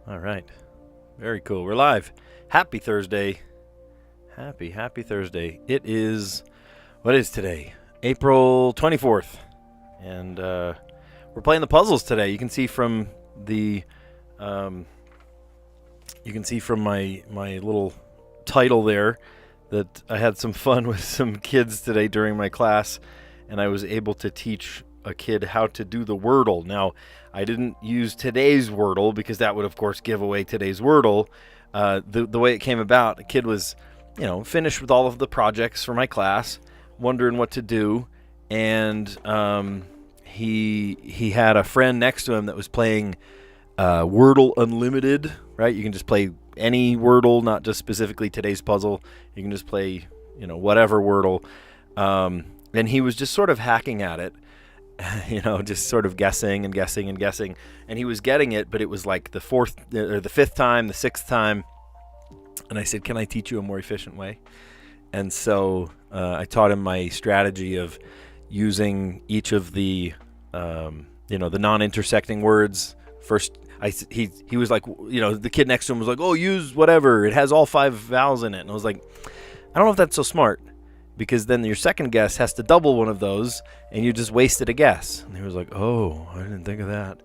All right. Very cool. We're live. Happy Thursday. Happy Thursday. It is, what is today? April 24th. And we're playing the puzzles today. You can see from the, my little title there that I had some fun with some kids today during my class, and I was able to teach a kid how to do the Wordle. Now, I didn't use today's Wordle because that would, of course, give away today's Wordle. The way it came about, the kid was, finished with all of the projects for my class, wondering what to do, and he had a friend next to him that was playing Wordle Unlimited, right? You can just play any Wordle, not just specifically today's puzzle. You can just play, whatever Wordle. And he was just sort of hacking at it, just sort of guessing and guessing and guessing. And he was getting it, but it was like the fourth or the fifth time, the sixth time. And I said, can I teach you a more efficient way? And so I taught him my strategy of using each of the, the non-intersecting words. First, he was like, the kid next to him was like, oh, use whatever. It has all 5 vowels in it. And I was like, I don't know if that's so smart, because then your second guess has to double one of those, and you just wasted a guess. And he was like, oh, I didn't think of that,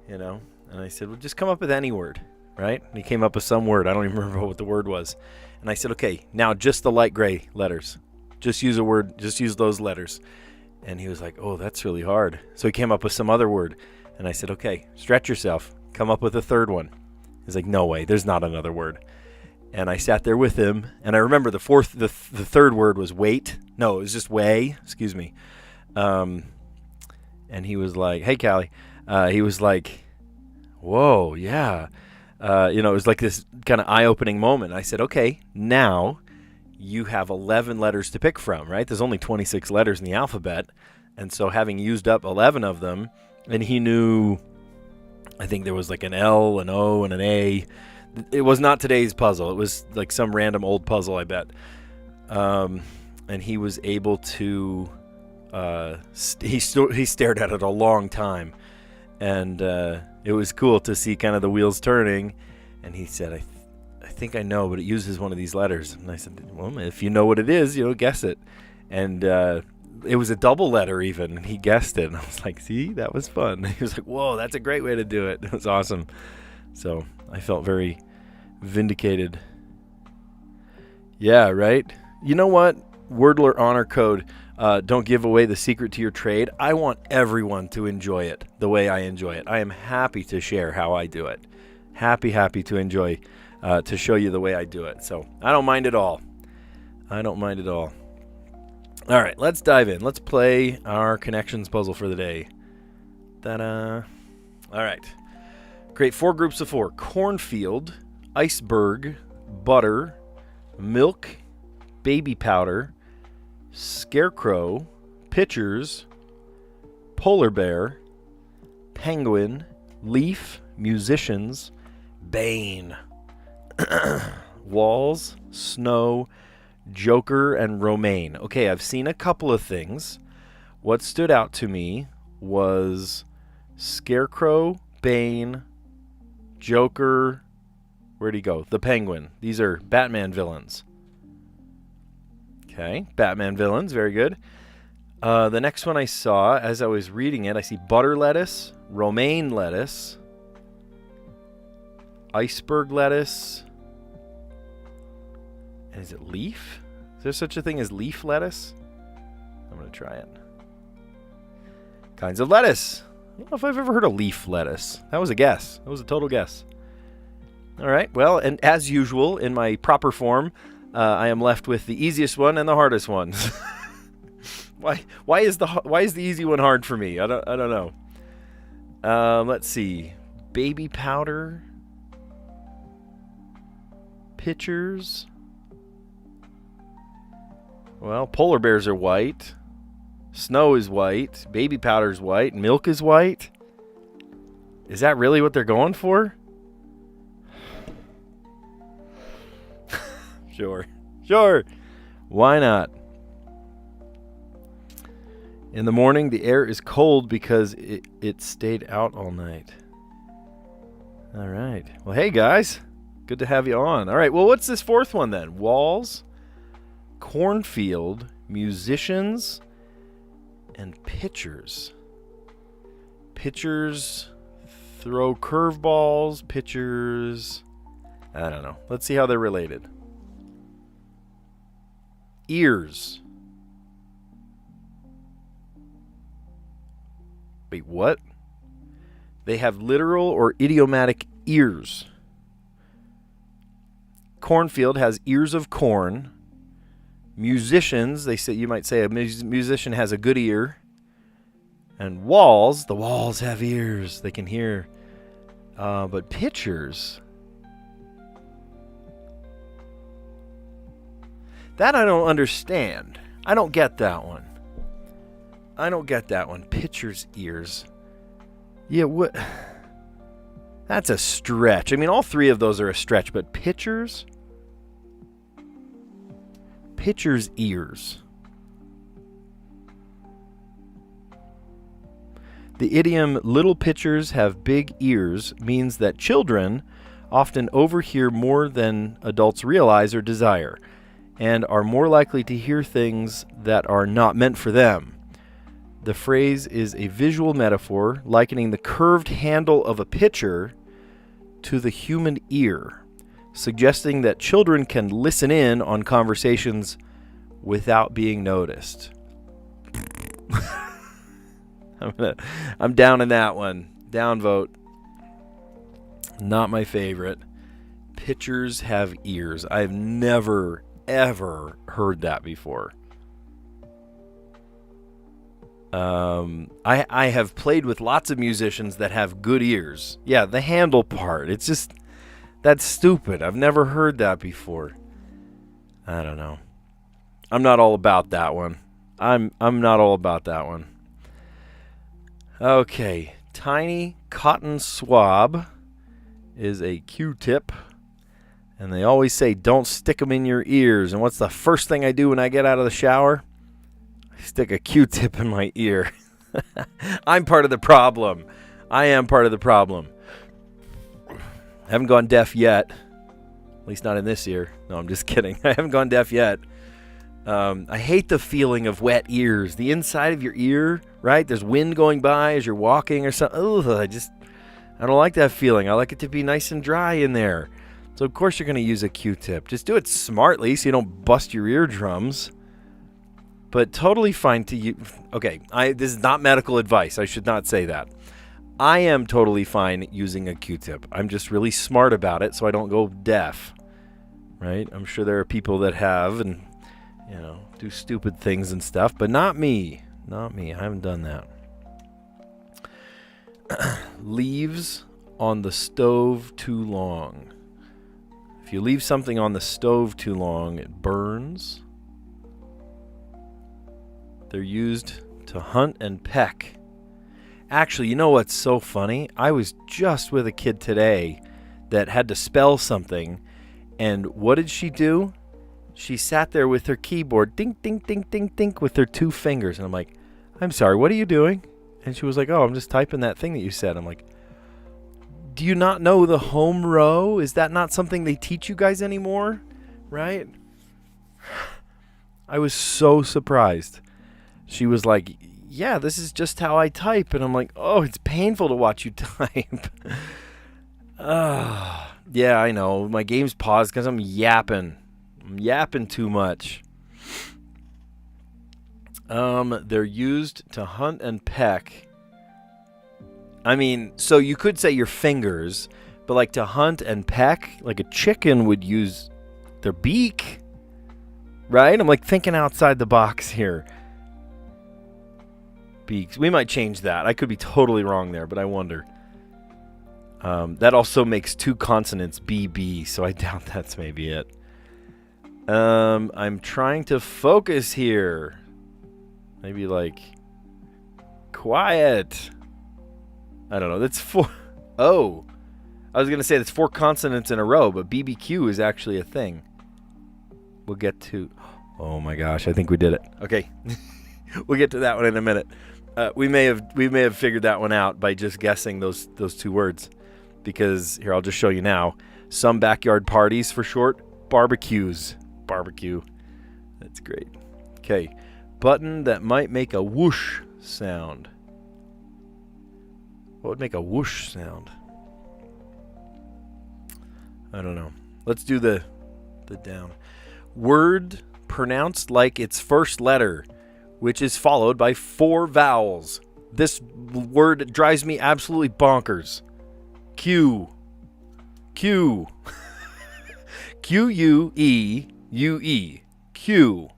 And I said, well, just come up with any word, right? And he came up with some word. I don't even remember what the word was. And I said, okay, now just the light gray letters. Just use a word. Just use those letters. And he was like, oh, that's really hard. So he came up with some other word. And I said, okay, stretch yourself. Come up with a third one. He's like, no way, there's not another word. And I sat there with him, and I remember the third word was wait. No, it was just way. Excuse me. And he was like, hey, Callie. He was like, whoa, yeah. It was like this kind of eye-opening moment. I said, okay, now you have 11 letters to pick from, right? There's only 26 letters in the alphabet. And so having used up 11 of them, and he knew, I think there was like an L, an O, and an A. It was not today's puzzle. It was like some random old puzzle, I bet. And he was able to, he stared at it a long time. And it was cool to see kind of the wheels turning. And he said, I think I know, but it uses one of these letters. And I said, well, if you know what it is, guess it. And it was a double letter even, and he guessed it. And I was like, see, that was fun. He was like, whoa, that's a great way to do it. It was awesome. So I felt very vindicated. Yeah, right? You know what? Wordler honor code. Don't give away the secret to your trade. I want everyone to enjoy it the way I enjoy it. I am happy to share how I do it. Happy to enjoy, to show you the way I do it. So I don't mind at all. All right, let's dive in. Let's play our connections puzzle for the day. Ta-da. All right. Create 4 groups of 4. Cornfield, iceberg, butter, milk, baby powder, scarecrow, pitchers, polar bear, penguin, leaf, musicians, bane, walls, snow, joker, and romaine. Okay, I've seen a couple of things. What stood out to me was scarecrow, bane, joker, where'd he go? The penguin. These are Batman villains. Okay, Batman villains, very good. The next one I saw, as I was reading it, I see butter lettuce, romaine lettuce, iceberg lettuce, and is it leaf? Is there such a thing as leaf lettuce? I'm going to try it. Kinds of lettuce. I don't know if I've ever heard of leaf lettuce. That was a guess. That was a total guess. All right. Well, and as usual, in my proper form, I am left with the easiest one and the hardest one. Why is the easy one hard for me? I don't know. Let's see. Baby powder. Pitchers. Well, polar bears are white. Snow is white. Baby powder is white. Milk is white. Is that really what they're going for? Sure. Why not? In the morning, the air is cold because it stayed out all night. All right. Well, hey, guys. Good to have you on. All right. Well, what's this fourth one then? Walls, cornfield, musicians, and pitchers. Pitchers throw curveballs. Pitchers, I don't know. Let's see how they're related. Ears. Wait, what? They have literal or idiomatic ears. Cornfield has ears of corn. Musicians, they say, you might say a musician has a good ear. And walls, the walls have ears. They can hear. But pitchers, that I don't understand. I don't get that one. Pitchers' ears. Yeah, what? That's a stretch. I mean, all three of those are a stretch, but pitchers' ears. The idiom little pitchers have big ears means that children often overhear more than adults realize or desire, and are more likely to hear things that are not meant for them. The phrase is a visual metaphor likening the curved handle of a pitcher to the human ear, suggesting that children can listen in on conversations without being noticed. I'm down in that one. Down vote. Not my favorite. Pitchers have ears. I've never, ever heard that before. I have played with lots of musicians that have good ears. Yeah, the handle part. It's just, that's stupid. I've never heard that before. I don't know. I'm not all about that one. I'm not all about that one. Okay, tiny cotton swab is a Q-tip. And they always say, don't stick them in your ears. And what's the first thing I do when I get out of the shower? I stick a Q-tip in my ear. I'm part of the problem. I am part of the problem. I haven't gone deaf yet. At least not in this ear. No, I'm just kidding. I haven't gone deaf yet. I hate the feeling of wet ears. The inside of your ear, right? There's wind going by as you're walking or something. Ugh, I don't like that feeling. I like it to be nice and dry in there. So, of course, you're going to use a Q-tip. Just do it smartly so you don't bust your eardrums. But totally fine to use. Okay, this is not medical advice. I should not say that. I am totally fine using a Q-tip. I'm just really smart about it so I don't go deaf. Right? I'm sure there are people that have and, you know, do stupid things and stuff. But not me. Not me. I haven't done that. Leaves on the stove too long. If you leave something on the stove too long, it burns. They're used to hunt and peck. Actually, you know what's so funny? I was just with a kid today that had to spell something, and what did she do? She sat there with her keyboard, ding, ding, ding, ding, ding, with her two fingers. And I'm like, I'm sorry, what are you doing? And she was like, oh, I'm just typing that thing that you said. I'm like, do you not know the home row? Is that not something they teach you guys anymore? Right? I was so surprised. She was like, yeah, this is just how I type. And I'm like, oh, it's painful to watch you type. Yeah, I know. My game's paused because I'm yapping. I'm yapping too much. They're used to hunt and peck. I mean, so you could say your fingers, but like to hunt and peck, like a chicken would use their beak, right? I'm like thinking outside the box here. Beaks. We might change that. I could be totally wrong there, but I wonder. That also makes two consonants BB, so I doubt that's maybe it. I'm trying to focus here. Maybe like quiet. I don't know. That's four. Oh, I was going to say that's four consonants in a row, but BBQ is actually a thing. We'll get to. Oh my gosh, I think we did it. Okay. We'll get to that one in a minute. We may have figured that one out by just guessing those two words. because here, I'll just show you now. Some backyard parties for short, barbecues. Barbecue. That's great. Okay. Button that might make a whoosh sound. What would make a whoosh sound? I don't know. Let's do the down. Word pronounced like its first letter, which is followed by 4 vowels. This word drives me absolutely bonkers. Q. Q. Q-U-E-U-E. Q.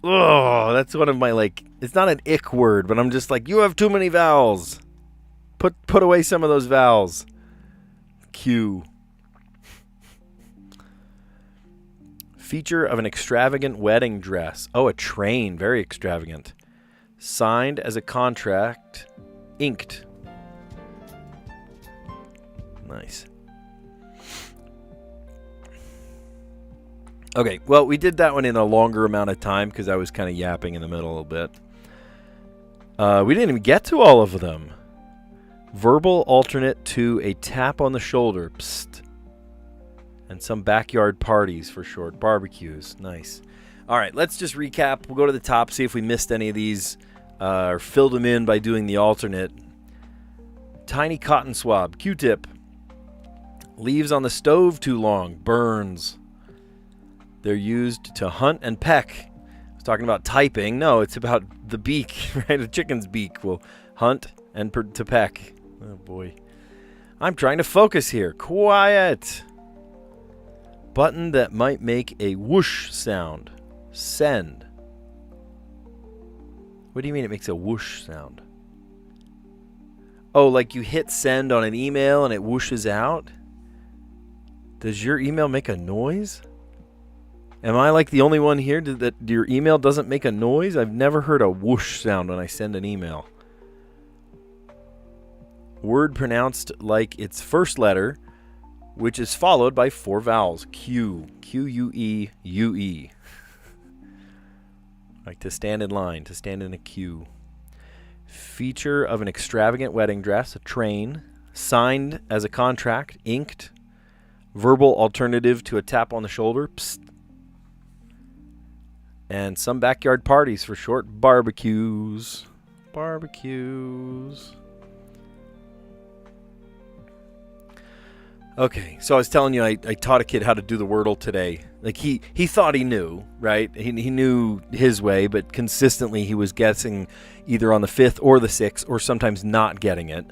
Oh, that's one of my, like, it's not an ick word, but I'm just like, you have too many vowels. Put away some of those vowels. Q. Feature of an extravagant wedding dress. Oh, a train. Very extravagant. Signed as a contract. Inked. Nice. Okay, well, we did that one in a longer amount of time because I was kind of yapping in the middle a little bit. We didn't even get to all of them. Verbal alternate to a tap on the shoulder. Psst. And some backyard parties for short. Barbecues. Nice. All right, let's just recap. We'll go to the top, see if we missed any of these or filled them in by doing the alternate. Tiny cotton swab. Q-tip. Leaves on the stove too long. Burns. They're used to hunt and peck. I was talking about typing. No, it's about the beak, right? A chicken's beak will hunt and to peck. Oh, boy. I'm trying to focus here. Quiet. Button that might make a whoosh sound. Send. What do you mean it makes a whoosh sound? Oh, like you hit send on an email and it whooshes out? Does your email make a noise? Am I like the only one here that your email doesn't make a noise? I've never heard a whoosh sound when I send an email. Word pronounced like its first letter, which is followed by 4 vowels. Q. Q-U-E-U-E. Like to stand in line, to stand in a queue. Feature of an extravagant wedding dress, a train. Signed as a contract, inked. Verbal alternative to a tap on the shoulder. Psst. And some backyard parties for short. Barbecues. Barbecues. Okay, so I was telling you I taught a kid how to do the Wordle today. Like he thought he knew, right? He knew his way, but consistently he was guessing either on the 5th or the 6th or sometimes not getting it.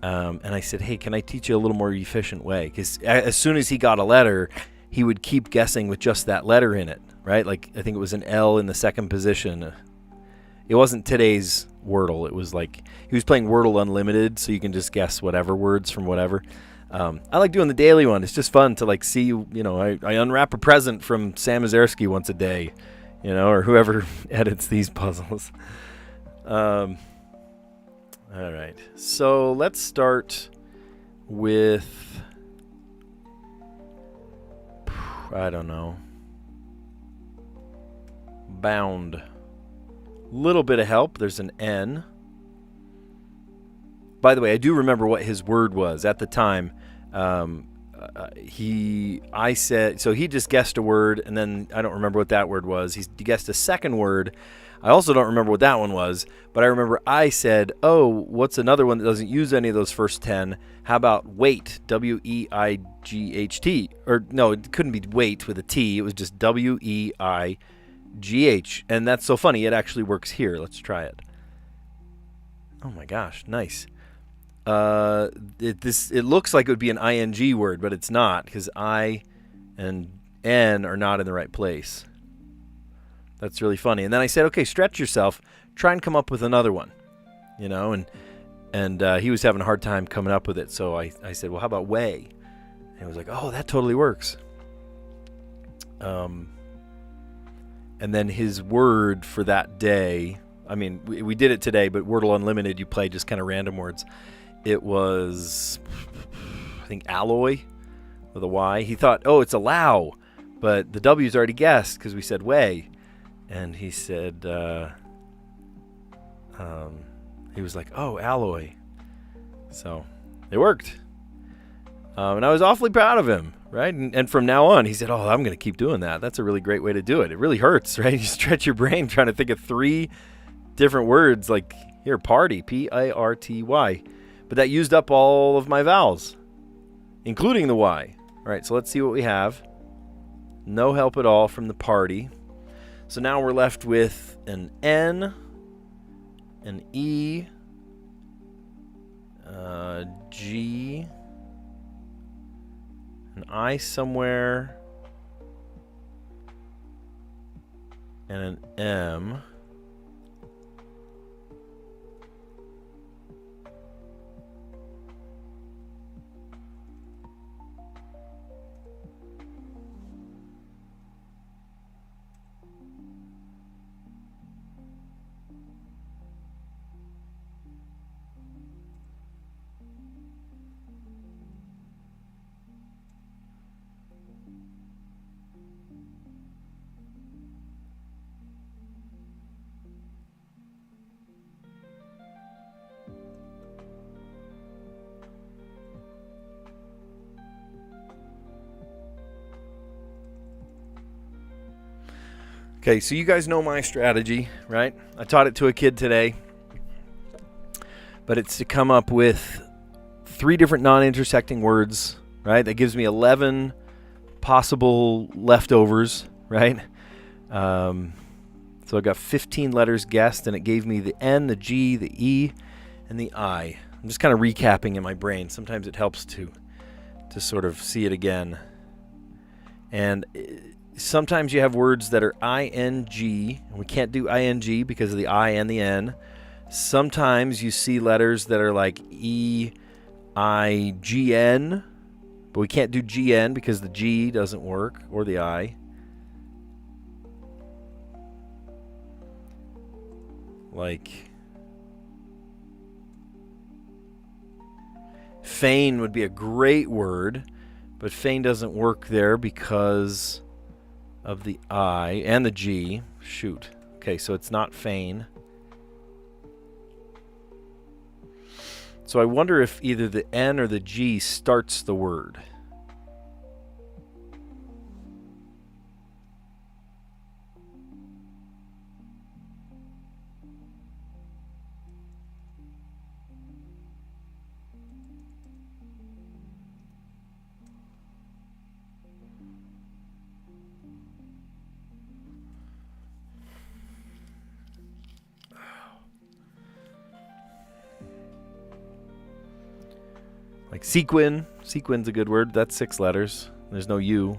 And I said, hey, can I teach you a little more efficient way? Because as soon as he got a letter, he would keep guessing with just that letter in it, right? Like I think it was an L in the second position. It wasn't today's Wordle. It was like he was playing Wordle Unlimited, so you can just guess whatever words from whatever. I like doing the daily one. It's just fun to like see, you know, I unwrap a present from Sam Mazersky once a day, you know, or whoever edits these puzzles. All right. So let's start with, I don't know, bound. Little bit of help. There's an N. By the way, I do remember what his word was at the time. I said, so he just guessed a word, and then I don't remember what that word was. He guessed a second word. I also don't remember what that one was, but I remember I said, oh, what's another one that doesn't use any of those first 10? How about weight? W-E-I-G-H-T. Or no, it couldn't be weight with a T. It was just W-E-I-G-H. And that's so funny. It actually works here. Let's try it. Oh my gosh, nice. It looks like it would be an ing word, but it's not, because I and N are not in the right place. That's really funny. And then I said, okay, stretch yourself. Try and come up with another one, you know. And he was having a hard time coming up with it. So I said, well, how about weigh? And he was like, oh, that totally works. And then his word for that day, I mean, we did it today, but Wordle Unlimited, you play just kind of random words. It was, I think, alloy with a Y. He thought, oh, it's allow, but the W's already guessed because we said weigh. And he said, he was like, oh, alloy. So It worked. And I was awfully proud of him, right? And from now on, he said, oh, I'm going to keep doing that. That's a really great way to do it. It really hurts, right? You stretch your brain trying to think of 3 different words, like here, party, P-A-R-T-Y. But that used up all of my vowels, including the Y. All right, so let's see what we have. No help at all from the party. So now we're left with an N, an E, G, an I somewhere, and an M. Okay, so you guys know my strategy, right? I taught it to a kid today, but it's to come up with 3 different non-intersecting words, right? That gives me 11 possible leftovers, right? So I got 15 letters guessed, and it gave me the N, the G, the E, and the I. I'm just kind of recapping in my brain. Sometimes it helps to sort of see it again. And sometimes you have words that are ing. We can't do ing because of the I and the N. Sometimes you see letters that are like E-I-G-N, but we can't do GN because the G doesn't work, or the I. Like feign would be a great word, but feign doesn't work there because of the I and the G. Shoot. Okay, so it's not feign. So I wonder if either the N or the G starts the word. Like sequin. Sequin's a good word. That's 6 letters. There's no U.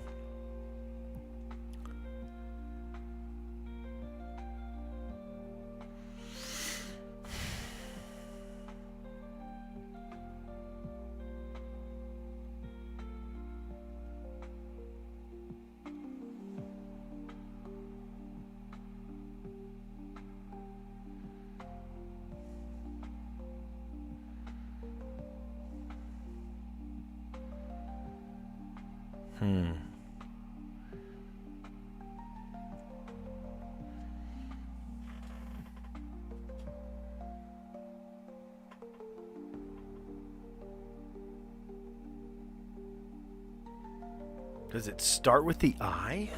Does it start with the I?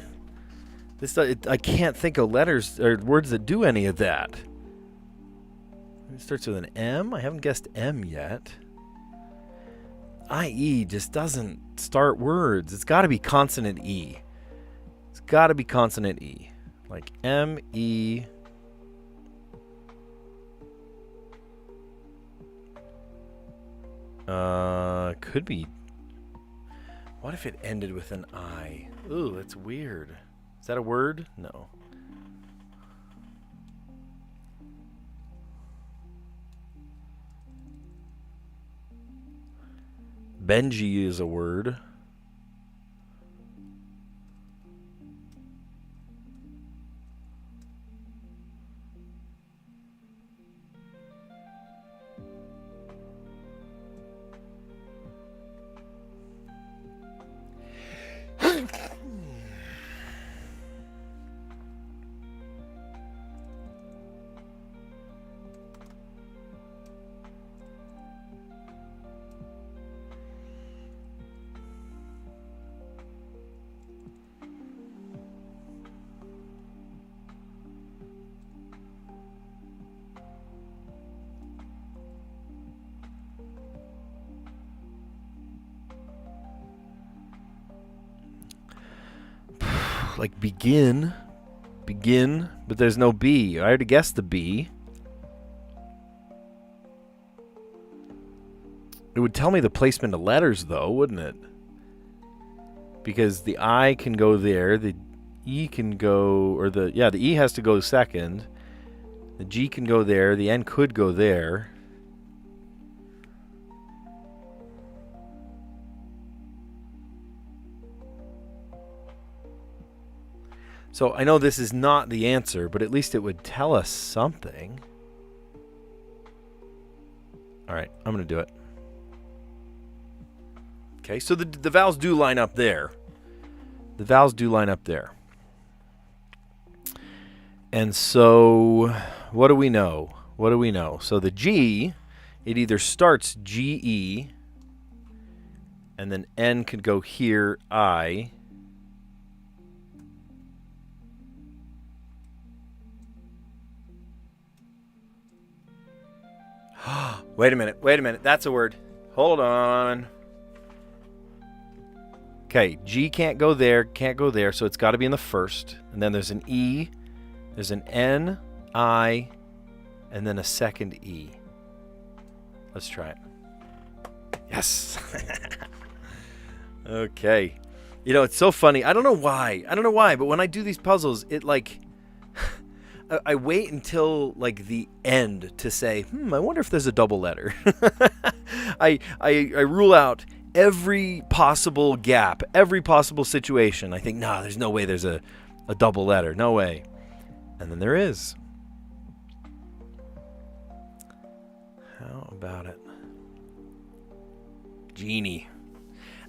I can't think of letters or words that do any of that. It starts with an M. I haven't guessed M yet. IE just doesn't start words. It's got to be consonant E. It's got to be consonant E. Like M-E. Could be. What if it ended with an I? Ooh, that's weird. Is that a word? No. Benji is a word. like begin, but there's no B. I already guessed the B. It would tell me the placement of letters, though, wouldn't it? Because the I can go there, the E can go, or the E has to go second. The G can go there, the N could go there. So I know this is not the answer, but at least it would tell us something. All right, I'm going to do it. Okay, so the vowels do line up there. The vowels do line up there. And so what do we know? What do we know? So the G, it either starts G-E, and then N could go here, I. Wait a minute. That's a word. Hold on. Okay, G can't go there, so it's got to be in the first. And then there's an E, there's an N, I, and then a second E. Let's try it. Yes. Okay. You know, it's so funny. I don't know why, but when I do these puzzles, it like... I wait until like the end to say, I wonder if there's a double letter. I rule out every possible gap, every possible situation. I think, nah, there's no way there's a double letter. No way. And then there is. How about it? Genie.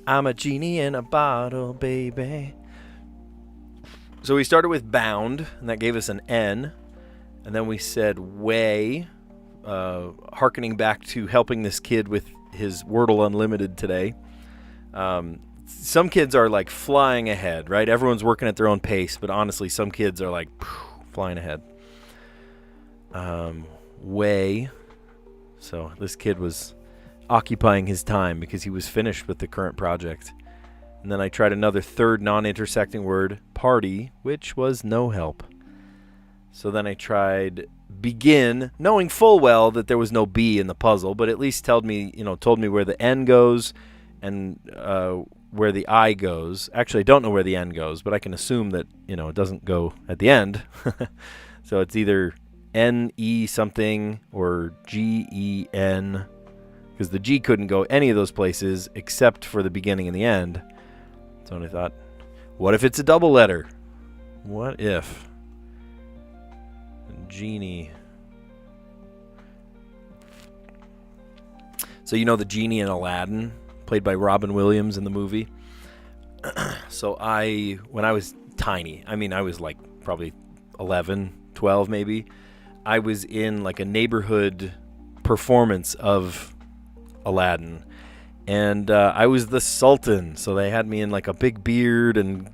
I'm a genie in a bottle, baby. So we started with bound, and that gave us an N. And then we said way, hearkening back to helping this kid with his Wordle Unlimited today. Some kids are like flying ahead, right? Everyone's working at their own pace, but honestly, some kids are like flying ahead. Way. So this kid was occupying his time because he was finished with the current project. And then I tried another third non-intersecting word, party, which was no help. So then I tried begin, knowing full well that there was no B in the puzzle, but at least told me where the N goes and where the I goes. Actually, I don't know where the N goes, but I can assume that, it doesn't go at the end. So it's either N-E something or G-E-N, because the G couldn't go any of those places except for the beginning and the end. So I thought, what if it's a double letter? What if? Genie. So you know the genie in Aladdin, played by Robin Williams in the movie? So when I was tiny, I was like probably 11, 12 maybe, I was in like a neighborhood performance of Aladdin. And I was the Sultan, so they had me in like a big beard and,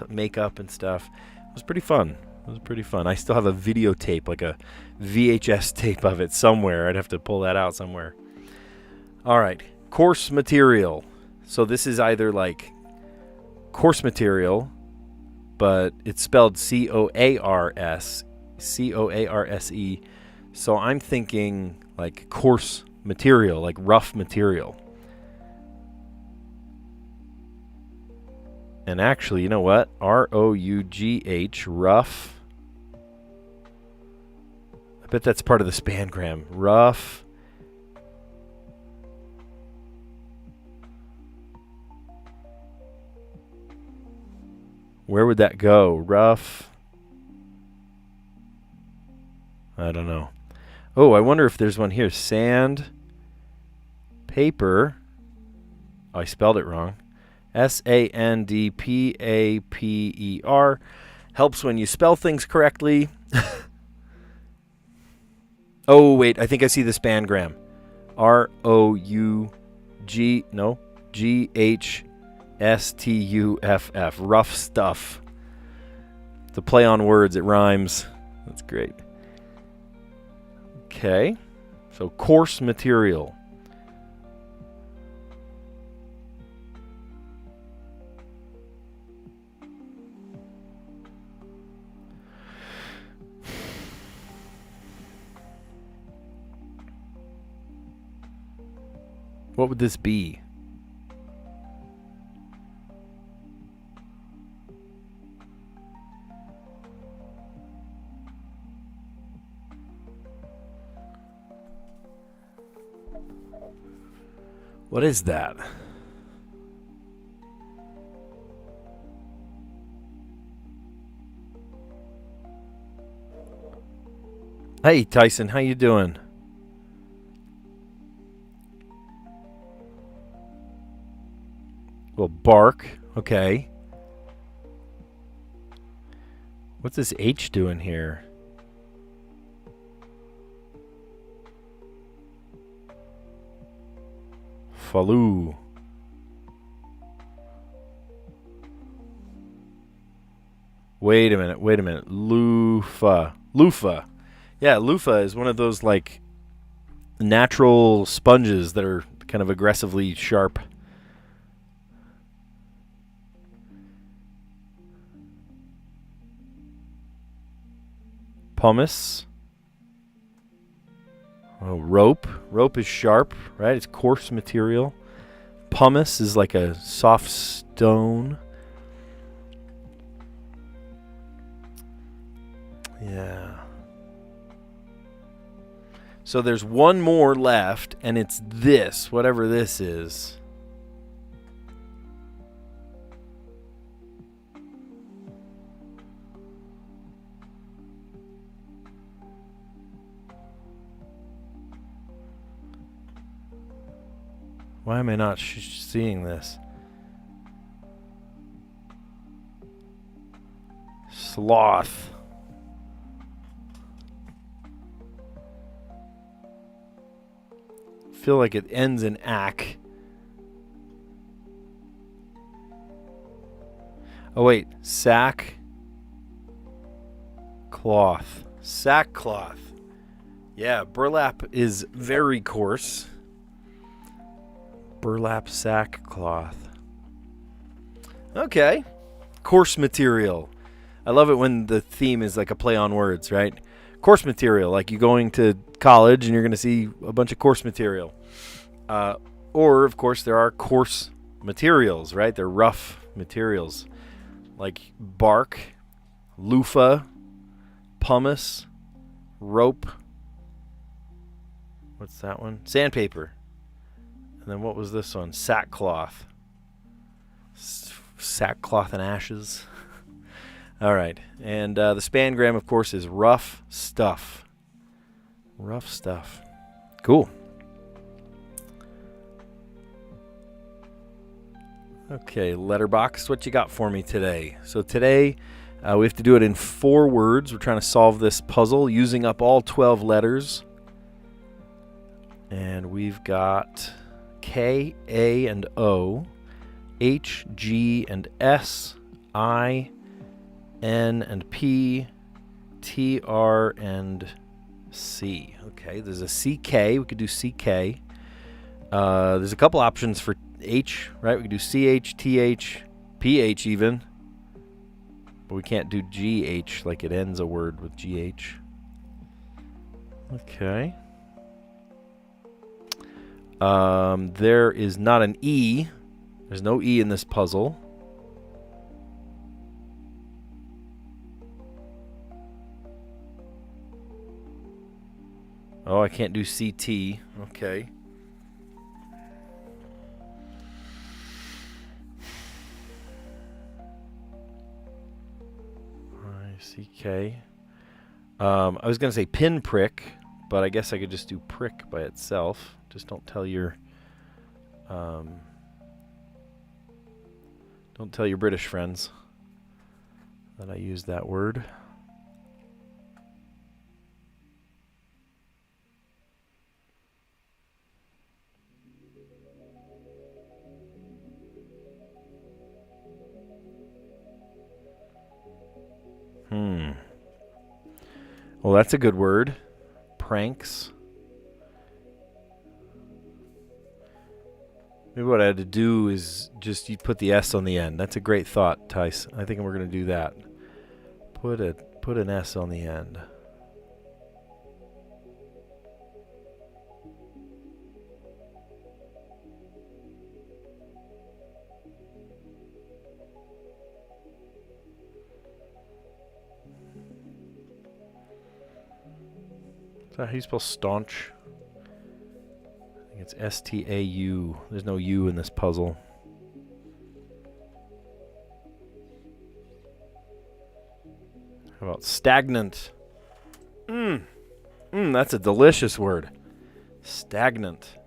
makeup and stuff. It was pretty fun. I still have a videotape, like a VHS tape of it somewhere. I'd have to pull that out somewhere. All right, course material. So this is either like course material, but it's spelled C-O-A-R-S, C-O-A-R-S-E. So I'm thinking like coarse material, like rough material. And actually, you know what? R-O-U-G-H, rough. I bet that's part of the spangram. Rough. Where would that go? Rough. I don't know. Oh, I wonder if there's one here. Sand. Paper. Oh, I spelled it wrong. S-A-N-D-P-A-P-E-R. Helps when you spell things correctly. Oh, wait. I think I see the spangram. R-O-U-G... No. G-H-S-T-U-F-F. Rough stuff. It's a play on words. It rhymes. That's great. Okay. So, coarse material. What would this be? What is that? Hey Tyson, how you doing? Well, bark. Okay. What's this H doing here? Faloo. Wait a minute. Loofah. Yeah, loofah is one of those like natural sponges that are kind of aggressively sharp. Pumice. Oh, rope. Rope is sharp, right? It's coarse material. Pumice is like a soft stone. Yeah. So there's one more left, and it's this, whatever this is. Why am I not seeing this? Sloth. Feel like it ends in ack. Oh wait, sack cloth. Sackcloth. Yeah, burlap is very coarse. Burlap sackcloth. Okay. Coarse material. I love it when the theme is like a play on words, right? Course material, like you're going to college and you're going to see a bunch of course material. Or, of course, there are coarse materials, right? They're rough materials like bark, loofah, pumice, rope. What's that one? Sandpaper. And then what was this one? Sackcloth. Sackcloth and ashes. All right. And the spangram, of course, is rough stuff. Rough stuff. Cool. Okay, letterbox. What you got for me today? So today we have to do it in 4 words. We're trying to solve this puzzle using up all 12 letters. And we've got K, A, and O, H, G, and S, I, N, and P, T, R, and C. Okay, there's a CK. We could do CK. There's a couple options for H, right? We could do CH, TH, PH even. But we can't do GH, like it ends a word with GH. Okay. There is not an E. There's no E in this puzzle. Oh, I can't do CT. Okay. CK. I was going to say pinprick, but I guess I could just do prick by itself. Just don't tell your British friends that I used that word. Well, that's a good word. Pranks. Maybe what I had to do is just you put the S on the end. That's a great thought, Tice. I think we're going to do that. Put an S on the end. Is that how you spell staunch? I think it's S-T-A-U. There's no U in this puzzle. How about stagnant? That's a delicious word. Stagnant.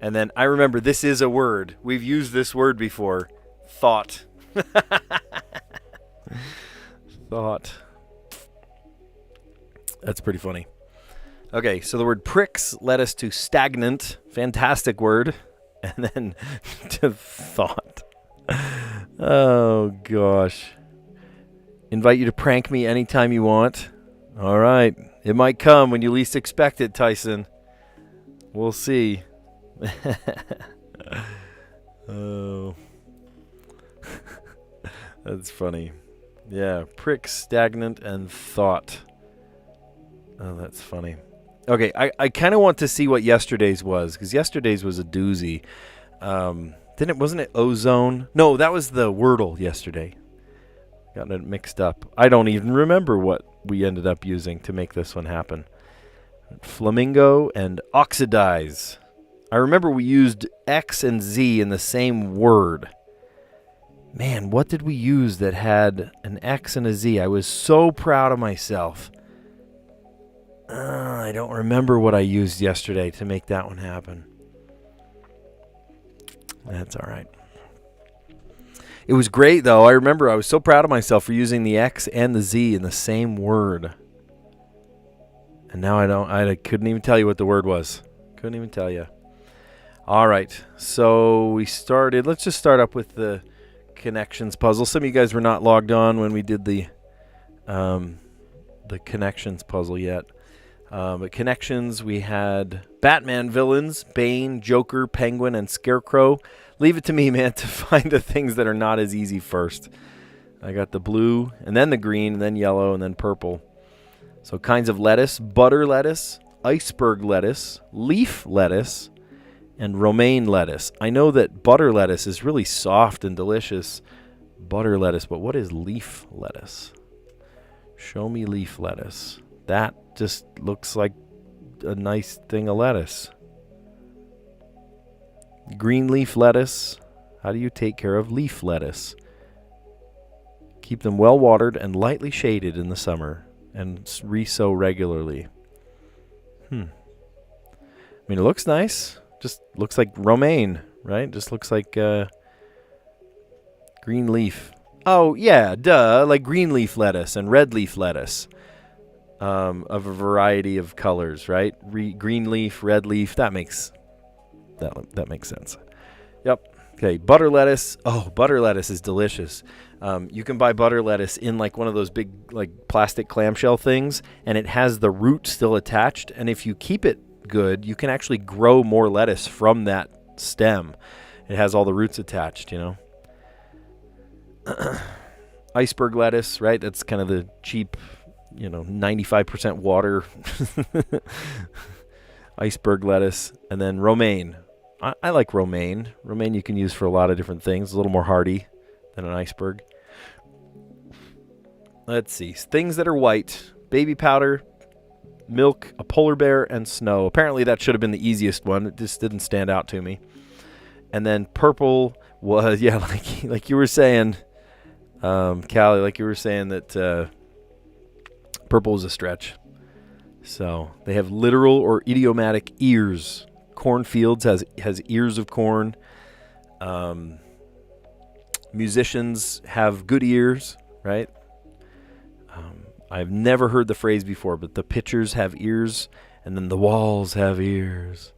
And then I remember this is a word. We've used this word before. Thought. Thought. That's pretty funny. Okay, so the word pricks led us to stagnant. Fantastic word. And then to thought. Oh, gosh. Invite you to prank me anytime you want. All right. It might come when you least expect it, Tyson. We'll see. Oh. That's funny. Yeah, prick, stagnant, and thought. Oh, that's funny. Okay, I kind of want to see what yesterday's was, because yesterday's was a doozy. Wasn't it ozone? No, that was the Wordle yesterday. Got it mixed up. I don't even remember what we ended up using to make this one happen. Flamingo and oxidize. I remember we used X and Z in the same word. Man, what did we use that had an X and a Z? I was so proud of myself. I don't remember what I used yesterday to make that one happen. That's all right. It was great, though. I remember I was so proud of myself for using the X and the Z in the same word. And now I couldn't even tell you what the word was. Couldn't even tell you. All right. So we started. Let's just start up with the connections puzzle. Some of you guys were not logged on when we did the connections puzzle yet. But connections, we had Batman villains, Bane, Joker, Penguin, and Scarecrow. Leave it to me, man, to find the things that are not as easy first. I got the blue, and then the green, and then yellow, and then purple. So kinds of lettuce: butter lettuce, iceberg lettuce, leaf lettuce, and romaine lettuce. I know that butter lettuce is really soft and delicious. Butter lettuce, but what is leaf lettuce? Show me leaf lettuce. That just looks like a nice thing of lettuce. Green leaf lettuce. How do you take care of leaf lettuce? Keep them well watered and lightly shaded in the summer and re-sow regularly. I mean, it looks nice. Just looks like romaine, right? Just looks like green leaf. Oh, yeah, duh. Like green leaf lettuce and red leaf lettuce. Of a variety of colors, right? Green leaf, red leaf. That makes sense. Yep. Okay, butter lettuce. Oh, butter lettuce is delicious. You can buy butter lettuce in like one of those big like plastic clamshell things, and it has the root still attached. And if you keep it good, you can actually grow more lettuce from that stem. It has all the roots attached, you know. Iceberg lettuce, right? That's kind of the cheap, 95% water iceberg lettuce. And then romaine. I like romaine. Romaine you can use for a lot of different things. A little more hardy than an iceberg. Let's see. Things that are white. Baby powder, milk, a polar bear, and snow. Apparently that should have been the easiest one. It just didn't stand out to me. And then purple was, yeah, like you were saying, Callie, like you were saying that purple is a stretch. So they have literal or idiomatic ears. Cornfields has ears of corn. Musicians have good ears, right? I've never heard the phrase before, but the pitchers have ears, and then the walls have ears.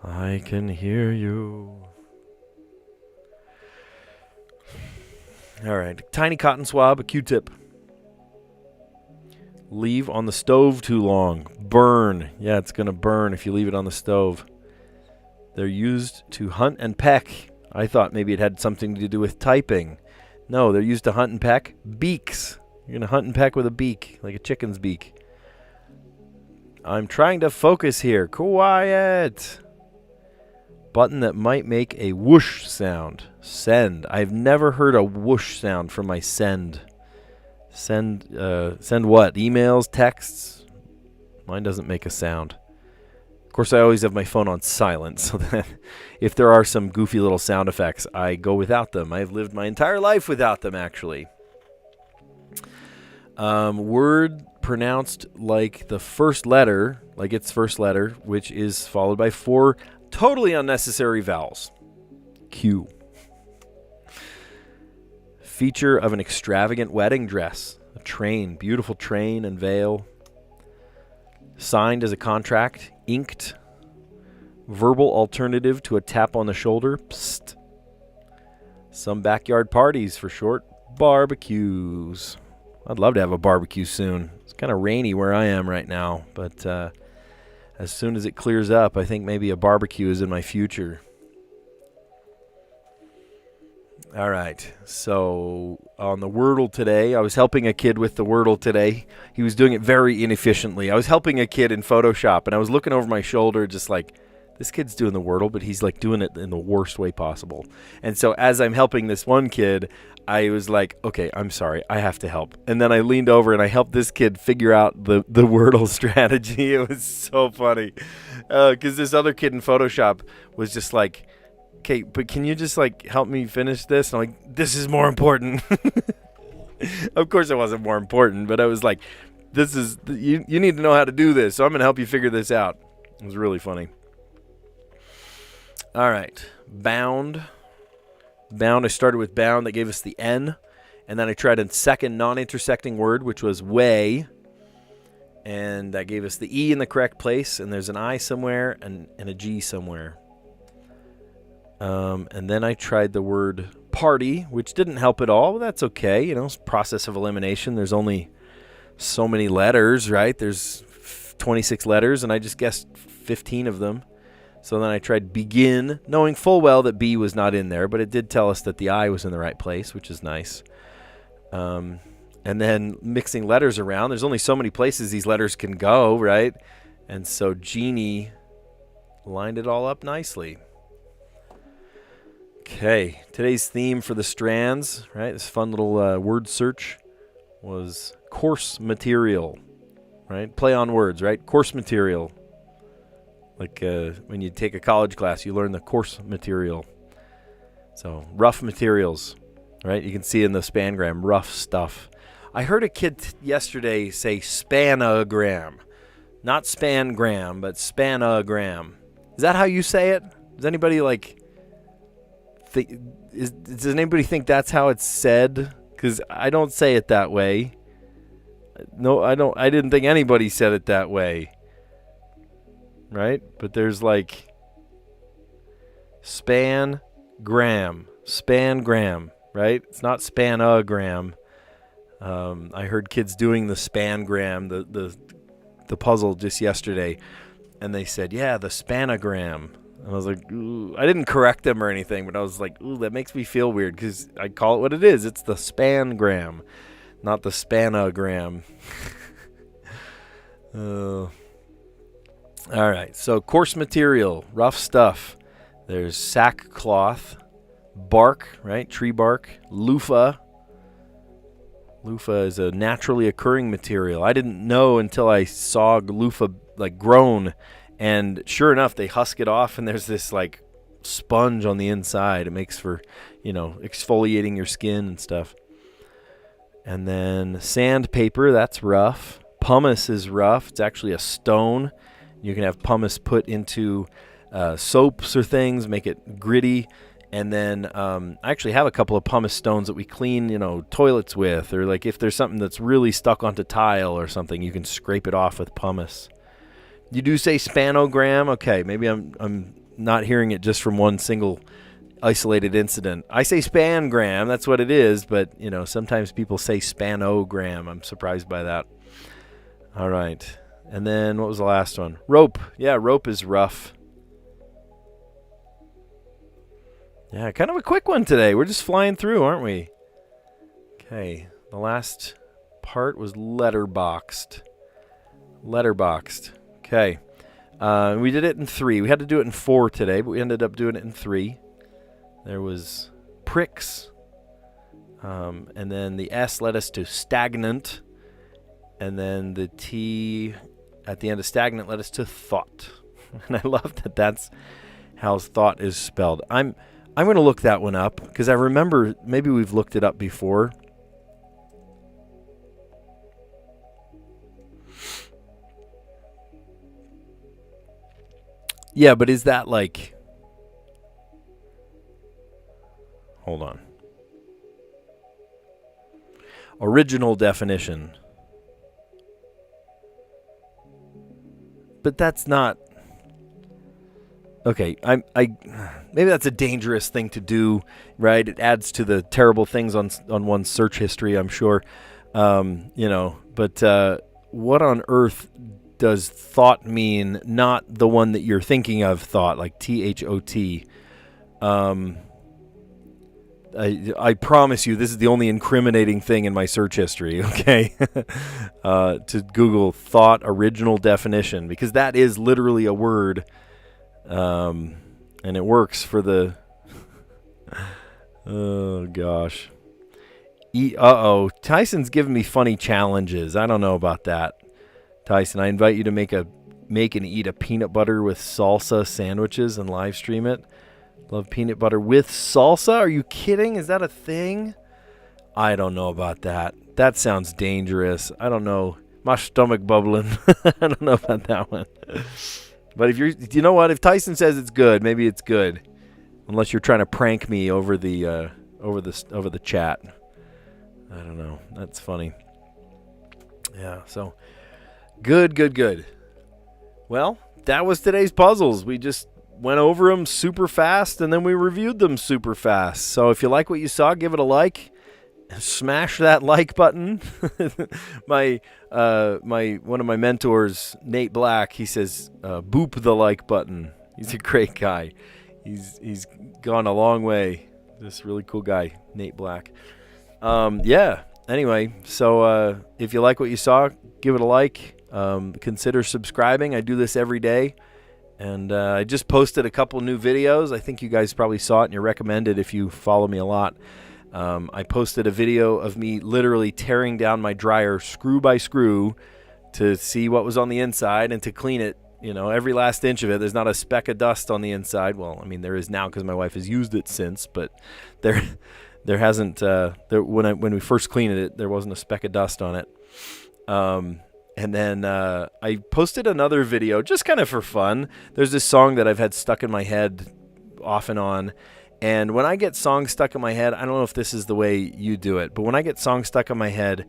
I can hear you. All right, tiny cotton swab, a Q-tip. Leave on the stove too long. Burn. Yeah, it's going to burn if you leave it on the stove. They're used to hunt and peck. I thought maybe it had something to do with typing. No, they're used to hunt and peck. Beaks. You're going to hunt and peck with a beak, like a chicken's beak. I'm trying to focus here. Quiet. Button that might make a whoosh sound. Send. I've never heard a whoosh sound from my send. Send what? Emails, texts? Mine doesn't make a sound. Of course, I always have my phone on silent, so that if there are some goofy little sound effects, I go without them. I've lived my entire life without them, actually. Word pronounced like the first letter, like its first letter, which is followed by 4 totally unnecessary vowels. Q. Feature of an extravagant wedding dress. A train, beautiful train and veil. Signed as a contract, inked. Verbal alternative to a tap on the shoulder. Psst. Some backyard parties, for short, barbecues. I'd love to have a barbecue soon. It's kind of rainy where I am right now, but as soon as it clears up, I think maybe a barbecue is in my future. All right, so on the Wordle today, I was helping a kid with the Wordle today. He was doing it very inefficiently. I was helping a kid in Photoshop, and I was looking over my shoulder just like, this kid's doing the Wordle, but he's like doing it in the worst way possible. And so as I'm helping this one kid, I was like, okay, I'm sorry, I have to help. And then I leaned over and I helped this kid figure out the Wordle strategy. It was so funny because this other kid in Photoshop was just like, okay, but can you just like help me finish this? And I'm like, this is more important. Of course it wasn't more important, but I was like, this is, you need to know how to do this, so I'm going to help you figure this out. It was really funny. All right, bound. Bound, I started with bound. That gave us the N. And then I tried a second non-intersecting word, which was way. And that gave us the E in the correct place. And there's an I somewhere and a G somewhere. And then I tried the word party, which didn't help at all. But that's okay. You know, it's process of elimination. There's only so many letters, right? There's 26 letters, and I just guessed 15 of them. So then I tried begin, knowing full well that B was not in there, but it did tell us that the I was in the right place, which is nice. And then mixing letters around. There's only so many places these letters can go, right? And so Jeannie lined it all up nicely. Okay, today's theme for the Strands, right? This fun little word search was course material, right? Play on words, right? Course material. Like when you take a college class, you learn the course material. So rough materials, right? You can see in the spangram, rough stuff. I heard a kid yesterday say spanogram. Not spangram, but spanogram. Is that how you say it? Does anybody like... does anybody think that's how it's said? Because I don't say it that way. No, I don't. I didn't think anybody said it that way. Right? But there's like spangram, right? It's not spanogram. I heard kids doing the spangram, the puzzle just yesterday, and they said, yeah, the spanogram. And I was like, ooh. I didn't correct them or anything, but I was like, ooh, that makes me feel weird because I call it what it is. It's the spangram, not the spanogram. All right, so coarse material, rough stuff. There's sackcloth, bark, right, tree bark, loofah. Loofah is a naturally occurring material. I didn't know until I saw loofah like grown, and sure enough, they husk it off, and there's this like sponge on the inside. It makes for, you know, exfoliating your skin and stuff. And then sandpaper, that's rough. Pumice is rough. It's actually a stone. You can have pumice put into soaps or things, make it gritty. And then I actually have a couple of pumice stones that we clean, you know, toilets with. Or like if there's something that's really stuck onto tile or something, you can scrape it off with pumice. You do say spanogram. Okay, maybe I'm not hearing it just from one single isolated incident. I say spangram. That's what it is. But, you know, sometimes people say spanogram. I'm surprised by that. All right. And then what was the last one? Rope. Yeah, rope is rough. Yeah, kind of a quick one today. We're just flying through, aren't we? Okay, the last part was letterboxed. Letterboxed. Okay. We did it in 3. We had to do it in 4 today, but we ended up doing it in 3. There was pricks. And then the S led us to stagnant. And then the T at the end of stagnant led us to thought. And I love that that's how thought is spelled. I'm going to look that one up because I remember maybe we've looked it up before. Yeah, but is that like... Hold on. Original definition. But that's not... Okay, maybe that's a dangerous thing to do, right? It adds to the terrible things on one's search history, I'm sure. But what on earth does thought mean? Not the one that you're thinking of, thought, like T-H-O-T. I promise you, this is the only incriminating thing in my search history, okay? To Google thought original definition, because that is literally a word. And it works for the... Oh, gosh. Tyson's giving me funny challenges. I don't know about that. Tyson, I invite you to make and eat a peanut butter with salsa sandwiches and live stream it. Love peanut butter with salsa? Are you kidding? Is that a thing? I don't know about that. That sounds dangerous. I don't know. My stomach bubbling. I don't know about that one. But you know what? If Tyson says it's good, maybe it's good. Unless you're trying to prank me over the chat. I don't know. That's funny. Yeah. So good. Well, that was today's puzzles. We just went over them super fast, and then we reviewed them super fast. So if you like what you saw, give it a like. Smash that like button. One of my mentors, Nate Black, he says, boop the like button. He's a great guy. He's gone a long way. This really cool guy, Nate Black. Anyway, so if you like what you saw, give it a like. Consider subscribing. I do this every day. And I just posted a couple new videos. I think you guys probably saw it and you're recommended if you follow me a lot. I posted a video of me literally tearing down my dryer screw by screw to see what was on the inside and to clean it, every last inch of it. There's not a speck of dust on the inside. Well, I mean, there is now because my wife has used it since, but there hasn't, when we first cleaned it, there wasn't a speck of dust on it. And then I posted another video just kind of for fun. There's this song that I've had stuck in my head off and on. And when I get songs stuck in my head, I don't know if this is the way you do it, but when I get songs stuck in my head,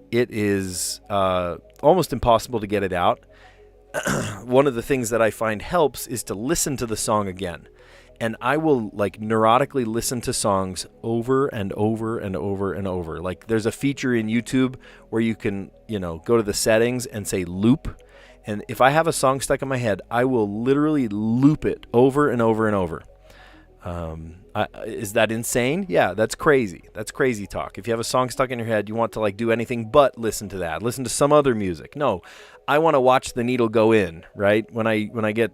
it is almost impossible to get it out. One of the things that I find helps is to listen to the song again. And I will neurotically listen to songs over and over and over and over. Like there's a feature in YouTube where you can, go to the settings and say loop. And if I have a song stuck in my head, I will literally loop it over and over and over. Is that insane? Yeah, that's crazy. That's crazy talk. If you have a song stuck in your head, you want to do anything but listen to that. Listen to some other music. No, I want to watch the needle go in, right? When I get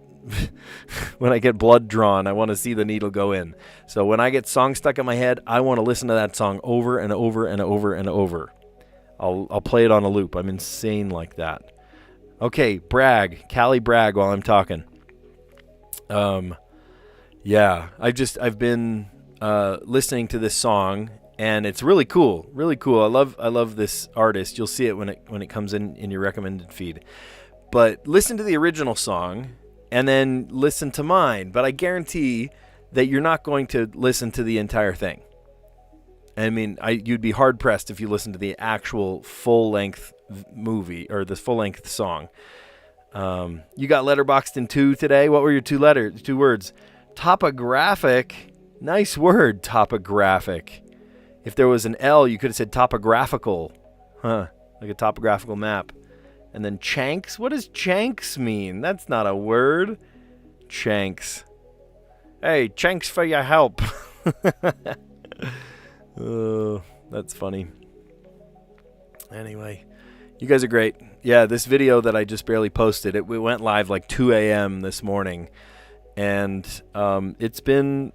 when I get blood drawn, I want to see the needle go in. So when I get songs stuck in my head, I want to listen to that song over and over and over and over. I'll play it on a loop. I'm insane like that. Okay, Callie brag while I'm talking. Yeah, I've been listening to this song, and it's really cool, really cool. I love this artist. You'll see it when it comes in your recommended feed. But listen to the original song, and then listen to mine. But I guarantee that you're not going to listen to the entire thing. I mean, you'd be hard pressed if you listen to the actual full length movie or the full length song. You got letterboxed in 2 today. What were your 2 words? Topographic. Nice word, topographic. If there was an L, you could have said topographical. Huh, like a topographical map. And then chanks. What does chanks mean? That's not a word. Chanks. Hey, chanks for your help. Oh, that's funny. Anyway, you guys are great. Yeah, this video that I just barely posted, we went live 2 a.m. this morning. And it's been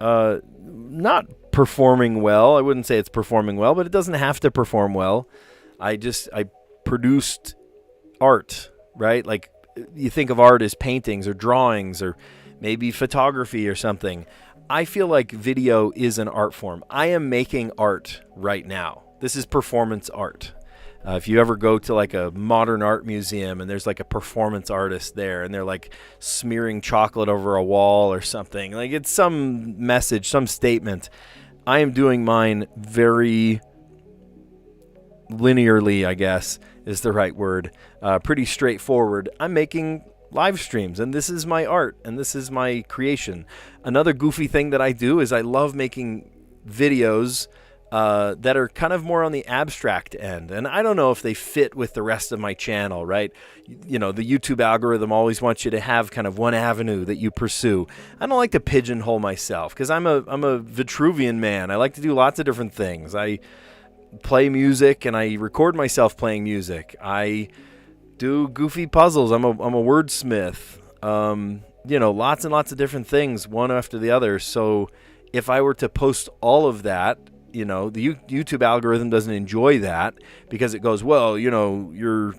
not performing well. I wouldn't say it's performing well, but it doesn't have to perform well. I produced art, right? Like, you think of art as paintings or drawings or maybe photography or something. I feel like video is an art form. I am making art right now. This is performance art. If you ever go to like a modern art museum and there's like a performance artist there and they're like smearing chocolate over a wall or something, like it's some message, some statement. I am doing mine very linearly, I guess is the right word. Pretty straightforward. I'm making live streams, and this is my art, and this is my creation. Another goofy thing that I do is I love making videos that are kind of more on the abstract end, and I don't know if they fit with the rest of my channel, right? You know, the YouTube algorithm always wants you to have kind of one avenue that you pursue. I don't like to pigeonhole myself because I'm a Vitruvian man. I like to do lots of different things. I play music and I record myself playing music. I do goofy puzzles. I'm a wordsmith. You know, lots and lots of different things, one after the other. So if I were to post all of that, you know, the YouTube algorithm doesn't enjoy that because it goes, well, you know, your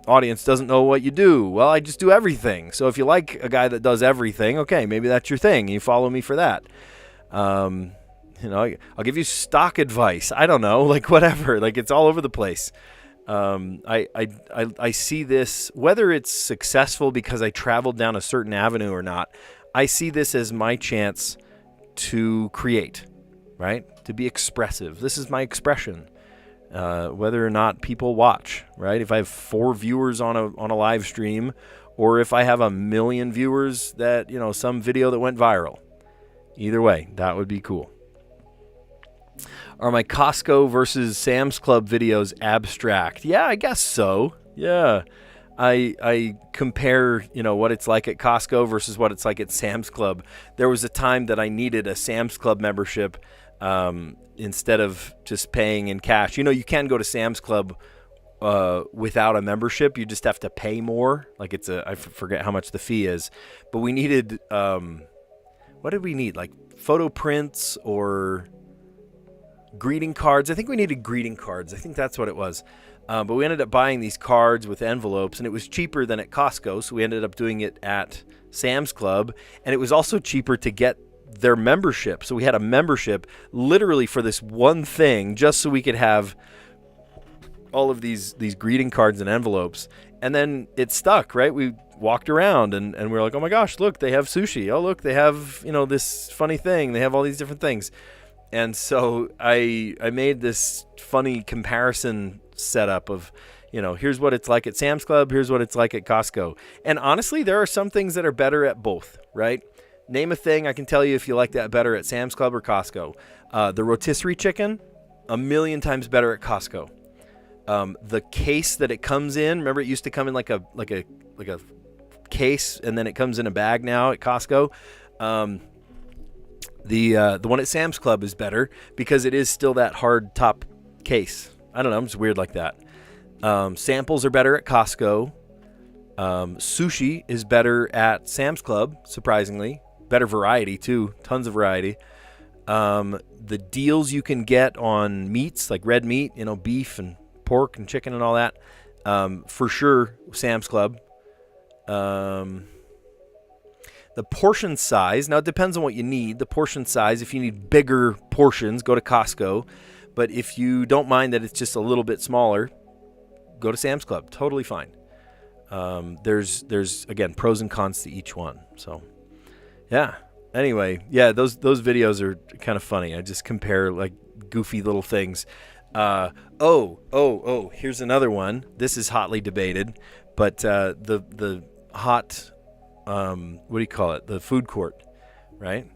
audience doesn't know what you do. Well, I just do everything. So if you like a guy that does everything, okay, maybe that's your thing. You follow me for that. You know, I'll give you stock advice. I don't know, like whatever. Like it's all over the place. I see this, whether it's successful because I traveled down a certain avenue or not, I see this as my chance to create, right? To be expressive. This is my expression. Whether or not people watch, right? If I have 4 viewers on a live stream, or if I have 1 million viewers that, you know, some video that went viral. Either way, that would be cool. Are my Costco versus Sam's Club videos abstract? Yeah, I guess so. Yeah. I compare, you know, what it's like at Costco versus what it's like at Sam's Club. There was a time that I needed a Sam's Club membership instead of just paying in cash. You know, you can go to Sam's Club without a membership. You just have to pay more. Like it's I forget how much the fee is. But we needed, what did we need? Like photo prints or greeting cards. I think we needed greeting cards. I think that's what it was. But we ended up buying these cards with envelopes, and it was cheaper than at Costco, so we ended up doing it at Sam's Club. And it was also cheaper to get their membership. So we had a membership literally for this one thing, just so we could have all of these greeting cards and envelopes. And then it stuck, right? We walked around and we were like, oh my gosh, look, they have sushi. Oh, look, they have, you know, this funny thing. They have all these different things. And so I made this funny comparison setup of, you know, here's what it's like at Sam's Club, here's what it's like at Costco. And honestly, there are some things that are better at both, right? Name a thing, I can tell you if you like that better at Sam's Club or Costco. The rotisserie chicken, 1,000,000 times better at Costco. The case that it comes in, remember it used to come in like a case, and then it comes in a bag now at Costco. The one at Sam's Club is better because it is still that hard top case. I don't know, I'm just weird like that. Samples are better at Costco. Sushi is better at Sam's Club, surprisingly. Better variety too, tons of variety. The deals you can get on meats, like red meat, you know, beef and pork and chicken and all that, for sure, Sam's Club. The portion size, now it depends on what you need. The portion size, if you need bigger portions, go to Costco. But if you don't mind that it's just a little bit smaller, go to Sam's Club. Totally fine. There's again, pros and cons to each one. So, yeah. Anyway, yeah, those videos are kind of funny. I just compare like goofy little things. Here's another one. This is hotly debated, but the hot, what do you call it? The food court, right?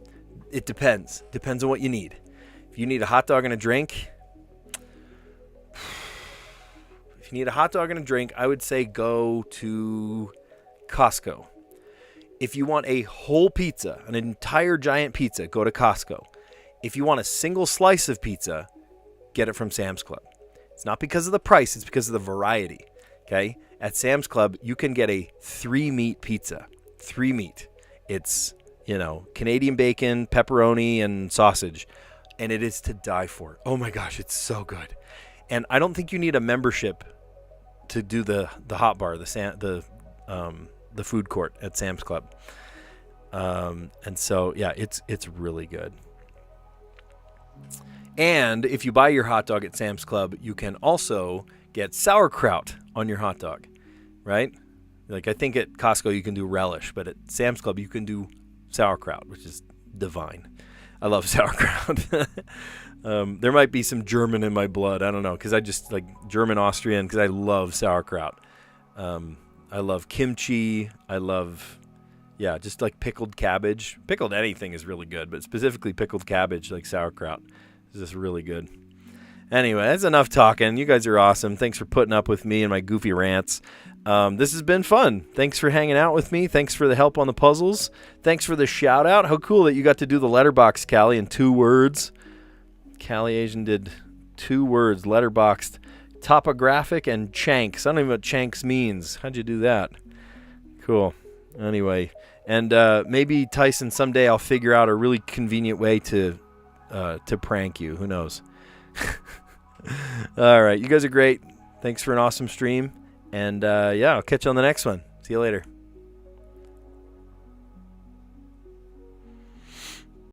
It depends. Depends on what you need. If you need a hot dog and a drink, I would say go to Costco. If you want a whole pizza, an entire giant pizza, go to Costco. If you want a single slice of pizza, get it from Sam's Club. It's not because of the price, it's because of the variety. Okay? At Sam's Club, you can get a 3-meat pizza. 3 meat. It's Canadian bacon, pepperoni, and sausage. And it is to die for. Oh my gosh, it's so good. And I don't think you need a membership to do the hot bar, the food court at Sam's Club. And so yeah, it's really good. And if you buy your hot dog at Sam's Club, you can also get sauerkraut on your hot dog, right? Like I think at Costco you can do relish, but at Sam's Club you can do sauerkraut, which is divine. I love sauerkraut. There might be some German in my blood. I don't know, because I just like German Austrian, because I love sauerkraut. I love kimchi. I love, just like pickled cabbage. Pickled anything is really good, but specifically pickled cabbage, like sauerkraut, is just really good. Anyway, that's enough talking. You guys are awesome. Thanks for putting up with me and my goofy rants. This has been fun. Thanks for hanging out with me. Thanks for the help on the puzzles. Thanks for the shout out. How cool that you got to do the letterbox, Callie, in 2 words. Callie Asian did 2 words, letterboxed, topographic, and chanks. I don't even know what chanks means. How'd you do that? Cool. Anyway, and maybe Tyson, someday I'll figure out a really convenient way to prank you. Who knows? All right, you guys are great. Thanks for an awesome stream. And I'll catch you on the next one. See you later.